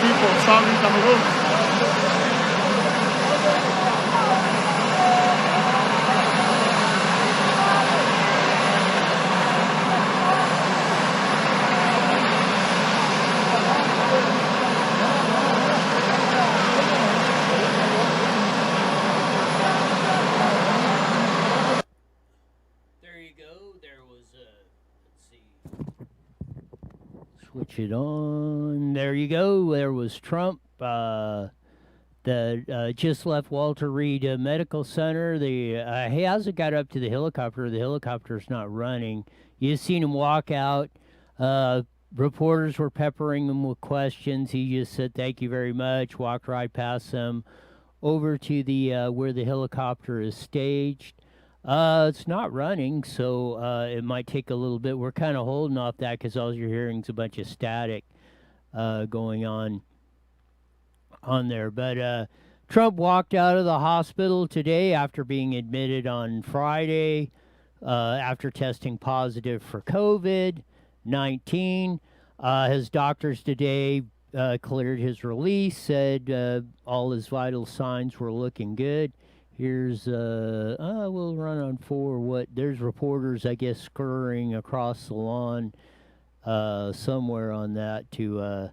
people solving Cameroon. Switch it on. There you go. There was Trump. That just left Walter Reed Medical Center. He hasn't got up to the helicopter. The helicopter's not running. You just seen him walk out. Reporters were peppering him with questions. He just said, "Thank you very much." Walked right past them, over to the where the helicopter is staged. It's not running, so it might take a little bit. We're kind of holding off that because all you're hearing is a bunch of static going on there. But Trump walked out of the hospital today after being admitted on Friday after testing positive for COVID-19. His doctors today cleared his release, said all his vital signs were looking good. Here's, we'll run on 4. There's reporters, I guess, scurrying across the lawn somewhere on that to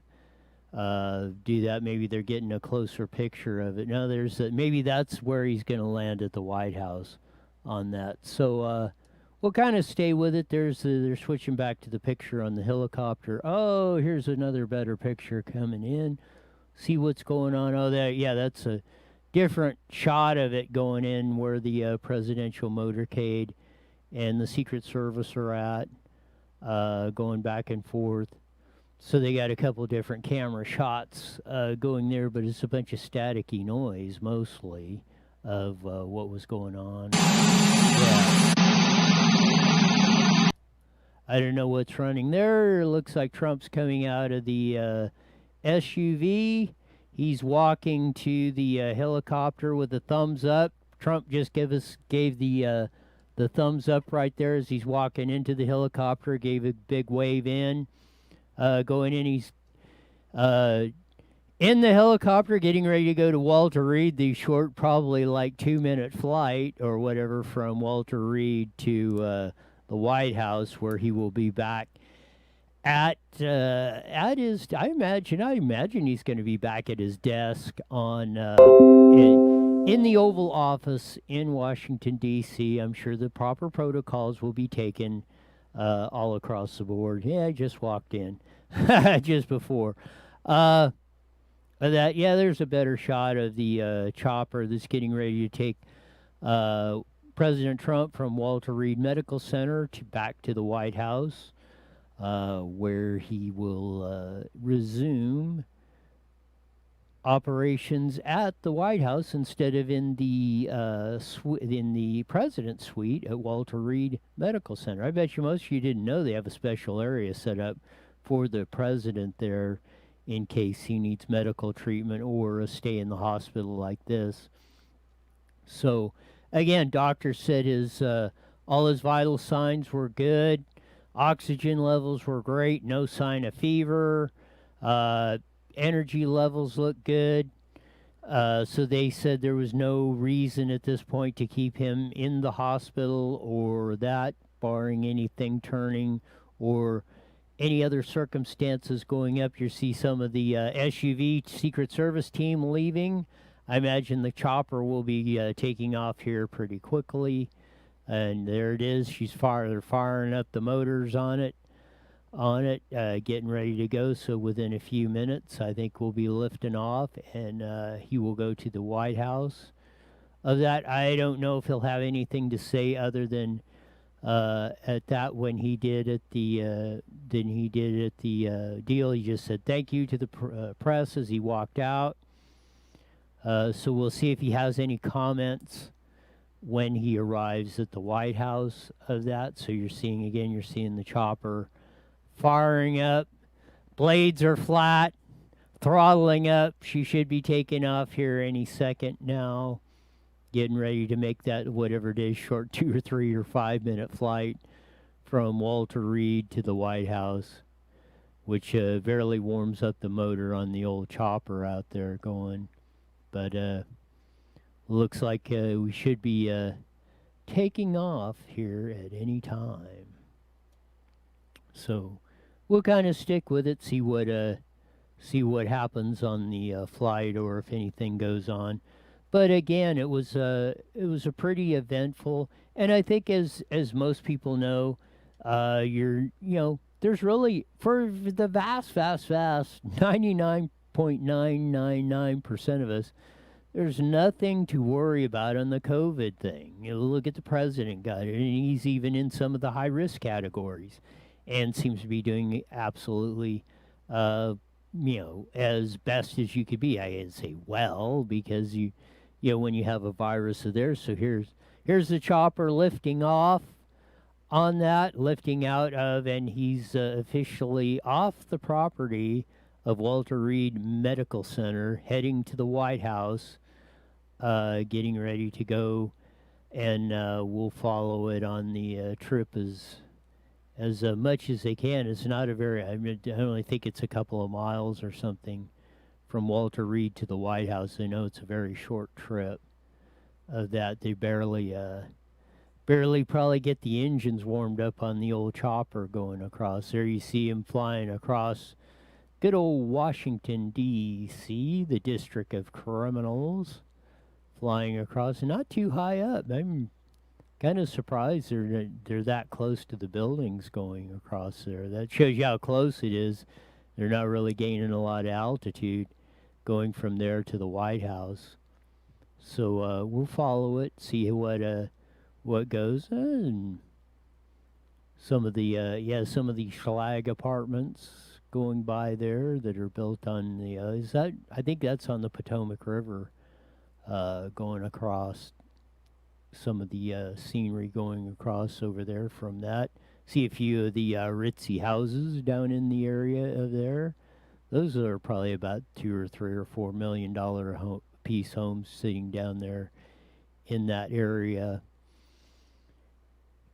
do that. Maybe they're getting a closer picture of it. No, maybe that's where he's going to land at the White House on that. So we'll kind of stay with it. They're switching back to the picture on the helicopter. Oh, here's another better picture coming in. See what's going on. Oh, that's a different shot of it going in where the presidential motorcade and the Secret Service are at, going back and forth. So they got a couple different camera shots going there, but it's a bunch of staticky noise mostly of what was going on. Yeah. I don't know what's running there. It looks like Trump's coming out of the SUV. He's walking to the helicopter with a thumbs up. Trump just gave the thumbs up right there as he's walking into the helicopter. Gave a big wave in. Going in, he's in the helicopter, getting ready to go to Walter Reed. The short, probably like 2-minute flight or whatever from Walter Reed to the White House, where he will be back at his. I imagine he's going to be back at his desk on in the Oval Office in Washington D.C. I'm sure the proper protocols will be taken all across the board. Yeah, I just walked in just before. There's a better shot of the chopper that's getting ready to take President Trump from Walter Reed Medical Center back to the White House. Where he will resume operations at the White House instead of in the president's suite at Walter Reed Medical Center. I bet you most of you didn't know they have a special area set up for the president there in case he needs medical treatment or a stay in the hospital like this. So, again, doctors said all his vital signs were good. Oxygen levels were great, no sign of fever. Energy levels look good. So they said there was no reason at this point to keep him in the hospital or that, barring anything turning or any other circumstances going up. You see some of the SUV Secret Service team leaving. I imagine the chopper will be taking off here pretty quickly. And there it is. They're firing up the motors on it, getting ready to go. So within a few minutes, I think we'll be lifting off, and he will go to the White House. Of that, I don't know if he'll have anything to say other than at that when he did at the deal. He just said thank you to the press as he walked out. So we'll see if he has any comments when he arrives at the White House of that. So you're seeing the chopper firing up. Blades are flat, throttling up. She should be taking off here any second now, getting ready to make that whatever it is, short 2 or 3 or 5 minute flight from Walter Reed to the White House. which barely warms up the motor on the old chopper out there going. But looks like we should be taking off here at any time. So we'll kind of stick with it, see what happens on the flight or if anything goes on. But again, it was a pretty eventful, and I think as most people know, there's really for the vast 99.999% of us, there's nothing to worry about on the COVID thing. You know, look at the president got it, and he's even in some of the high risk categories, and seems to be doing absolutely, uh, as best as you could be. I didn't say well because when you have a virus of theirs. So here's the chopper lifting off on that, lifting out of, and he's officially off the property of Walter Reed Medical Center, heading to the White House, getting ready to go, and we'll follow it on the trip as much as they can. It's not a very, I only think it's a couple of miles or something from Walter Reed to the White House. I know it's a very short trip. Of that, they barely probably get the engines warmed up on the old chopper going across. There you see him flying across good old Washington, D.C., the District of Criminals, flying across, not too high up. I'm kind of surprised they're that close to the buildings going across there. That shows you how close it is. They're not really gaining a lot of altitude going from there to the White House. So we'll follow it, see what goes, and some of the schlag apartments going by there that are built on the I think that's on the Potomac River, going across. Some of the scenery going across over there from that. See a few of the ritzy houses down in the area of there. Those are probably about $2 or $3 or $4 million piece homes sitting down there in that area.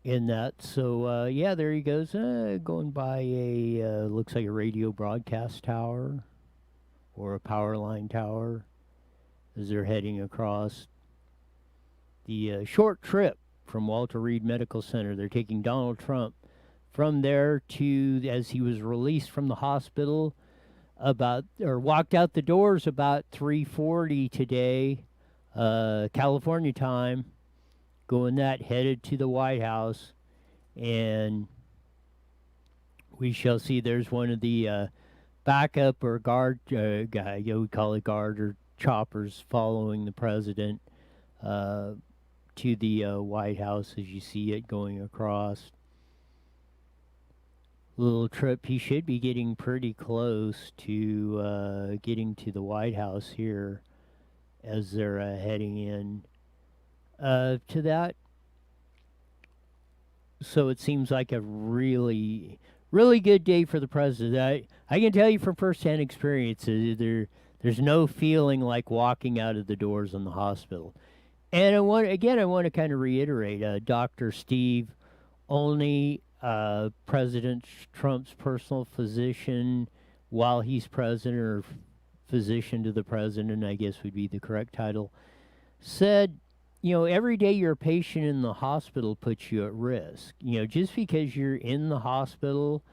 In that, so yeah, there he goes, going by a looks like a radio broadcast tower or a power line tower as they're heading across the short trip from Walter Reed Medical Center. They're taking Donald Trump from there to, as he was released from the hospital, walked out the doors about 3:40 today, California time, going that, headed to the White House, and we shall see. There's one of the backup or guard guy, we call it guard or choppers, following the president to the White House as you see it going across. Little trip. He should be getting pretty close to getting to the White House here as they're heading in to that. So it seems like a really, really good day for the president. I can tell you from firsthand experience, there's no feeling like walking out of the doors in the hospital. And I want to kind of reiterate, Dr. Steve Olney, President Trump's personal physician while he's president, or physician to the president, I guess would be the correct title, said, every day you're a patient in the hospital puts you at risk. Just because you're in the hospital,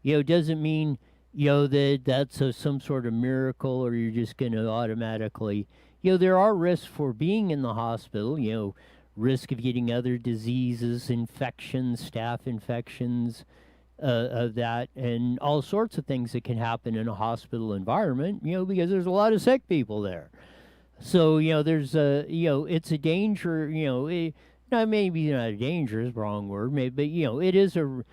doesn't mean, that's some sort of miracle or you're just going to automatically, there are risks for being in the hospital, risk of getting other diseases, infections, staph infections, of that, and all sorts of things that can happen in a hospital environment, because there's a lot of sick people there. So, there's it's a danger, maybe not a danger is the wrong word, maybe, but, it is there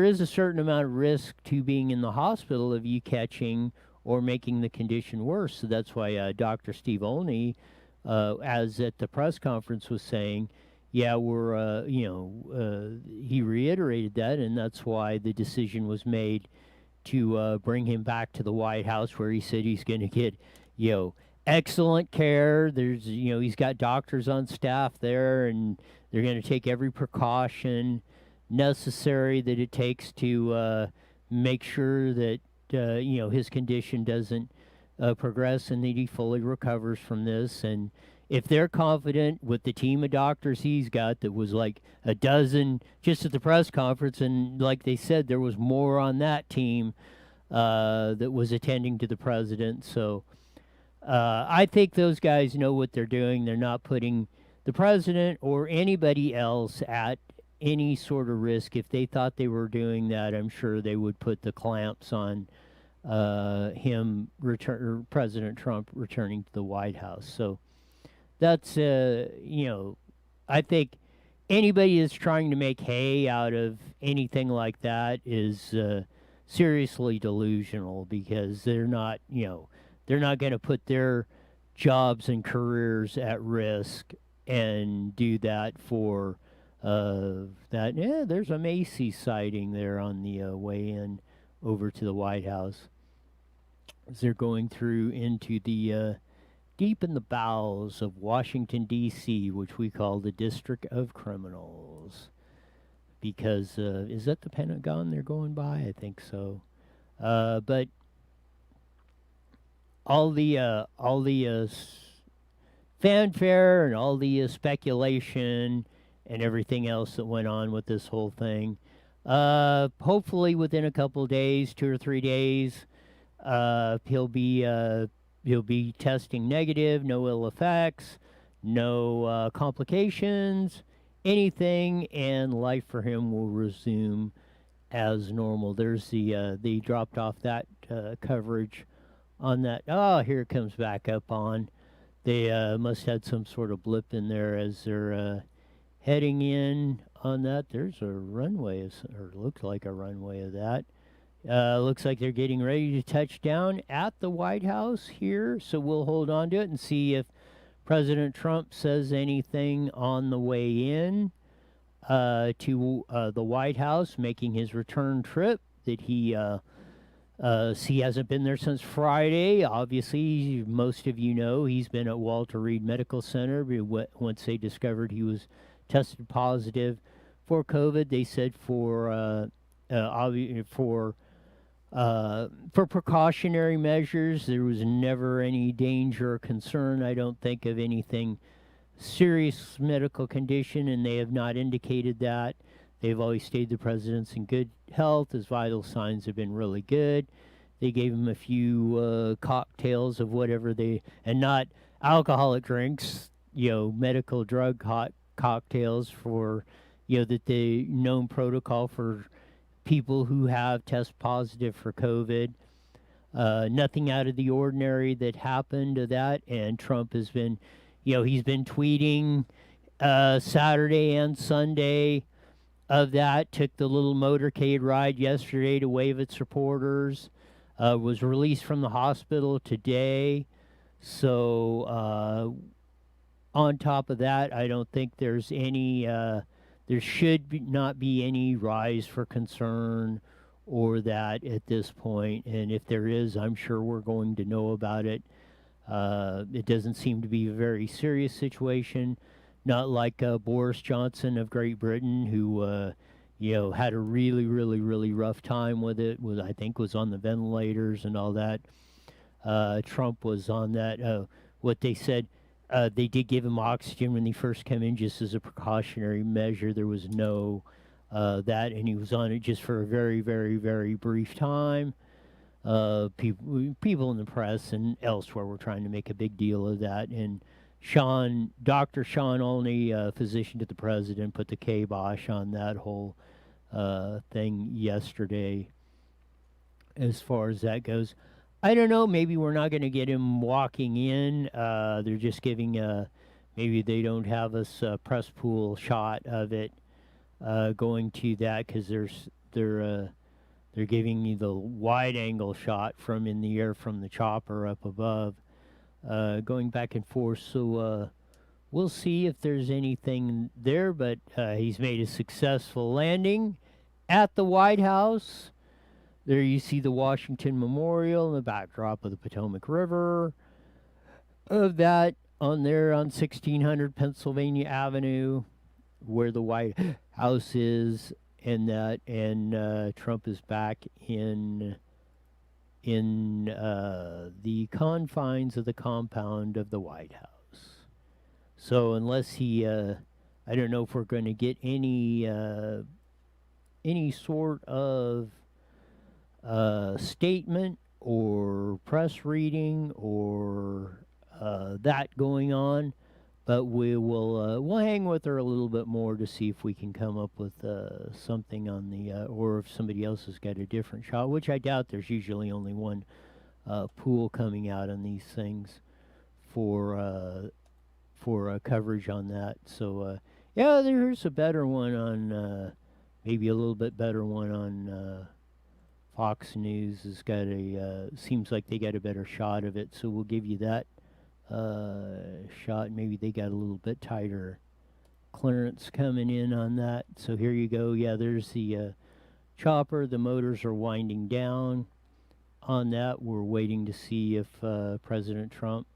is a certain amount of risk to being in the hospital of you catching or making the condition worse. So that's why Dr. Steve Olney, as at the press conference, was saying, yeah, he reiterated that, and that's why the decision was made to bring him back to the White House, where he said he's going to get, excellent care. There's, he's got doctors on staff there, and they're going to take every precaution necessary that it takes to make sure that his condition doesn't progress and that he fully recovers from this. And if they're confident with the team of doctors he's got, that was like a dozen just at the press conference, and like they said, there was more on that team that was attending to the president. So I think those guys know what they're doing. They're not putting the president or anybody else at any sort of risk. If they thought they were doing that, I'm sure they would put the clamps on President Trump returning to the White House. So that's I think anybody that's trying to make hay out of anything like that is seriously delusional, because they're not going to put their jobs and careers at risk and do that for that. Yeah, there's a Macy's sighting there on the way in over to the White House as they're going through into the deep in the bowels of Washington, D.C., which we call the District of Criminals. Because, is that the Pentagon they're going by? I think so. But all the fanfare and all the speculation and everything else that went on with this whole thing. Hopefully within a couple of days, 2 or 3 days, he'll be testing negative, no ill effects, no complications, anything, and life for him will resume as normal. There's they dropped off that coverage on that. Oh, here it comes back up on. They must have had some sort of blip in there as they're heading in on that. There's a runway, or looks like a runway of that. Looks like they're getting ready to touch down at the White House here, so we'll hold on to it and see if President Trump says anything on the way in to the White House, making his return trip. That he hasn't been there since Friday. Obviously, most of you know he's been at Walter Reed Medical Center. Once they discovered he was tested positive for COVID, they said for precautionary measures, there was never any danger or concern, I don't think, of anything serious medical condition, and they have not indicated that. They've always stated the president's in good health. His vital signs have been really good. They gave him a few cocktails of whatever and not alcoholic drinks, medical drug cocktails for, that the known protocol for people who have test positive for COVID. Nothing out of the ordinary that happened to that. And Trump has been, he's been tweeting Saturday and Sunday of that. Took the little motorcade ride yesterday to wave at supporters. Was released from the hospital today. So on top of that, I don't think there's any... there should not be any rise for concern or that at this point. And if there is, I'm sure we're going to know about it. It doesn't seem to be a very serious situation. Not like Boris Johnson of Great Britain, who, had a really, really, really rough time with it. I think was on the ventilators and all that. Trump was on that. What they said, they did give him oxygen when he first came in, just as a precautionary measure. There was no that, and he was on it just for a very, very, very brief time. People in the press and elsewhere were trying to make a big deal of that, and Dr. Sean Olney, physician to the president, put the kibosh on that whole thing yesterday as far as that goes. I don't know, maybe we're not going to get him walking in. They're just giving maybe they don't have us a press pool shot of it going to that, because they're giving you the wide angle shot from in the air from the chopper up above, going back and forth. So we'll see if there's anything there, but he's made a successful landing at the White House. There you see the Washington Memorial in the backdrop of the Potomac River. Of that on there on 1600 Pennsylvania Avenue, where the White House is, and that, and Trump is back in in the confines of the compound of the White House. So unless he, I don't know if we're going to get any sort of statement or press reading or that going on, but we'll hang with her a little bit more to see if we can come up with something on the or if somebody else has got a different shot, which I doubt. There's usually only one pool coming out on these things for coverage on that. So yeah, there's a better one on maybe a little bit better one on Fox News has got a seems like they got a better shot of it. So we'll give you that shot. Maybe they got a little bit tighter clearance coming in on that. So here you go. Yeah, there's the chopper. The motors are winding down on that. We're waiting to see if President Trump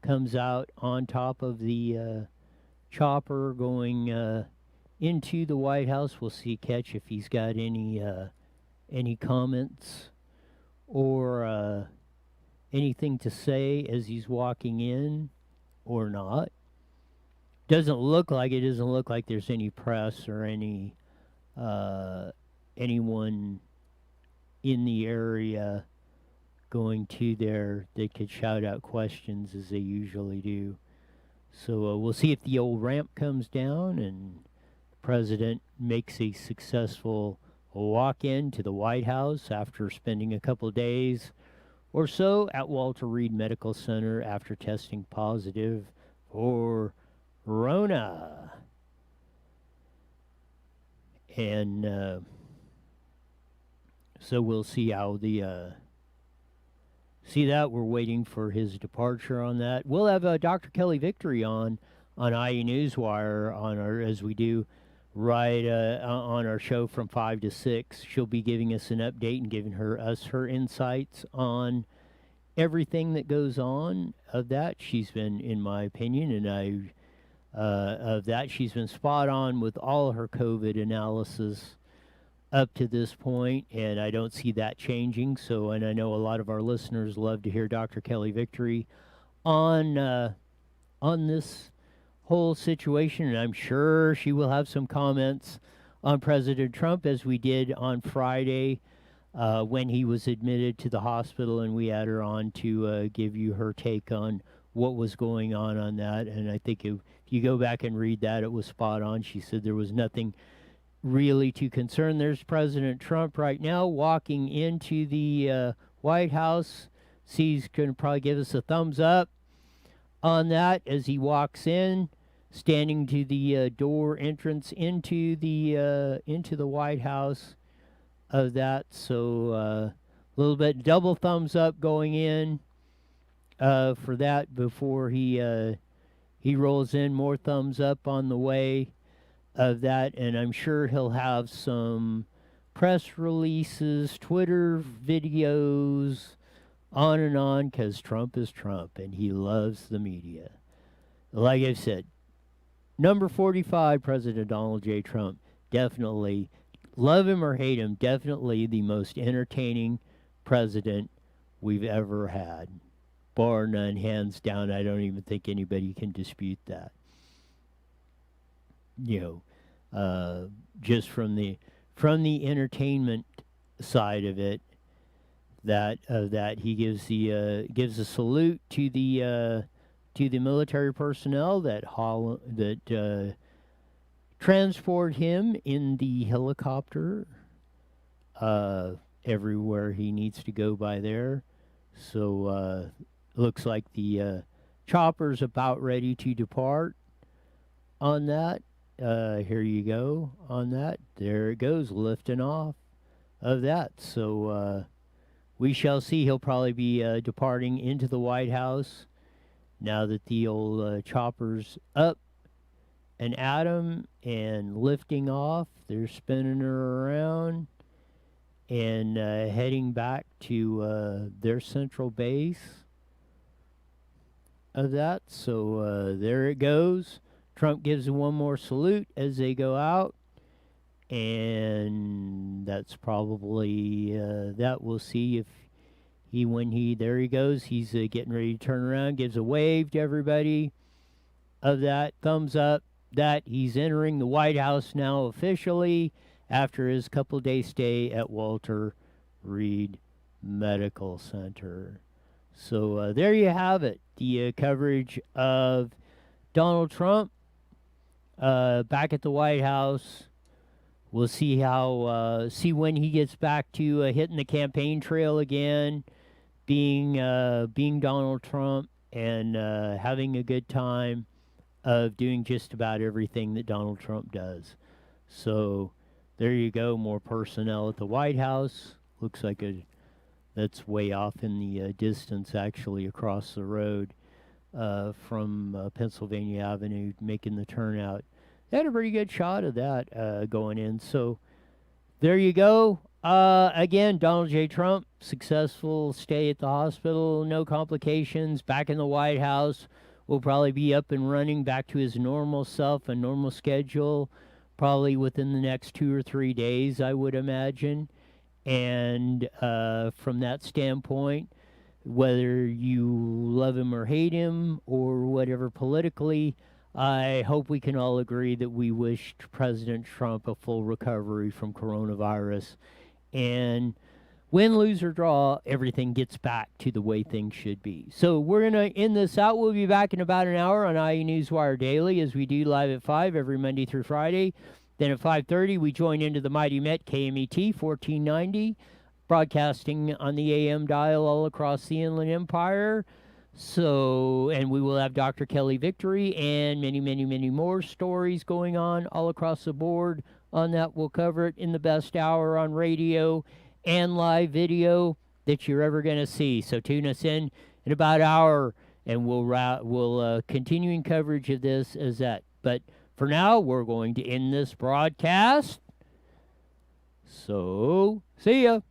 comes out on top of the chopper going into the White House. We'll see catch if he's got any comments or anything to say as he's walking in or not. Doesn't look like it. Doesn't look like there's any press or anyone in the area going to there that could shout out questions as they usually do. So we'll see if the old ramp comes down and the president makes a successful walk into the White House after spending a couple days or so at Walter Reed Medical Center after testing positive for Rona. And so we'll see how the see that. We're waiting for his departure on that. We'll have Dr. Kelly Victory on IE Newswire on our as we do right on our show from 5 to 6. She'll be giving us an update and giving us her insights on everything that goes on of that. She's been, in my opinion, and of that, she's been spot on with all her COVID analysis up to this point, and I don't see that changing. So, and I know a lot of our listeners love to hear Dr. Kelly Victory on this whole situation, and I'm sure she will have some comments on President Trump as we did on Friday when he was admitted to the hospital, and we had her on to give you her take on what was going on that. And I think if you go back and read that, it was spot on. She said there was nothing really too concerned. There's President Trump right now walking into the White House. He's going to probably give us a thumbs up on that as he walks in, standing to the door entrance into the White House of that. So a little bit double thumbs up going in for that before he rolls in. More thumbs up on the way of that, and I'm sure he'll have some press releases, Twitter videos, on, because Trump is Trump, and he loves the media. Like I said, number 45, President Donald J. Trump, definitely, love him or hate him, definitely the most entertaining president we've ever had. Bar none, hands down. I don't even think anybody can dispute that. You know, just from the entertainment side of it, that he gives a salute to the military personnel that transport him in the helicopter everywhere he needs to go by there. So looks like the chopper's about ready to depart on that. Here you go on that. There it goes, lifting off of that. So we shall see. He'll probably be departing into the White House now that the old chopper's up and at him and lifting off. They're spinning her around and heading back to their central base of that. So there it goes. Trump gives one more salute as they go out, and that's probably that. We'll see if There he goes. He's getting ready to turn around, gives a wave to everybody of that thumbs up that he's entering the White House now officially after his couple-day stay at Walter Reed Medical Center. So there you have it, the coverage of Donald Trump back at the White House. We'll see when he gets back to hitting the campaign trail again, being Donald Trump and having a good time of doing just about everything that Donald Trump does. So there you go, more personnel at the White House. Looks like that's way off in the distance, actually, across the road from Pennsylvania Avenue, making the turnout. They had a pretty good shot of that going in. So there you go. Again, Donald J. Trump, successful stay at the hospital, no complications, back in the White House. Will probably be up and running back to his normal self and normal schedule, probably within the next 2 or 3 days, I would imagine. And from that standpoint, whether you love him or hate him or whatever politically, I hope we can all agree that we wish President Trump a full recovery from coronavirus. And win, lose, or draw, everything gets back to the way things should be. So we're going to end this out. We'll be back in about an hour on IE Newswire Daily, as we do live at 5 every Monday through Friday. Then at 5:30, we join into the Mighty Met KMET 1490, broadcasting on the AM dial all across the Inland Empire. So, and we will have Dr. Kelly Victory and many, many, many more stories going on all across the board. On that, we'll cover it in the best hour on radio and live video that you're ever going to see. So tune us in about an hour, and we'll continuing coverage of this as that. But for now, we're going to end this broadcast. So, see ya.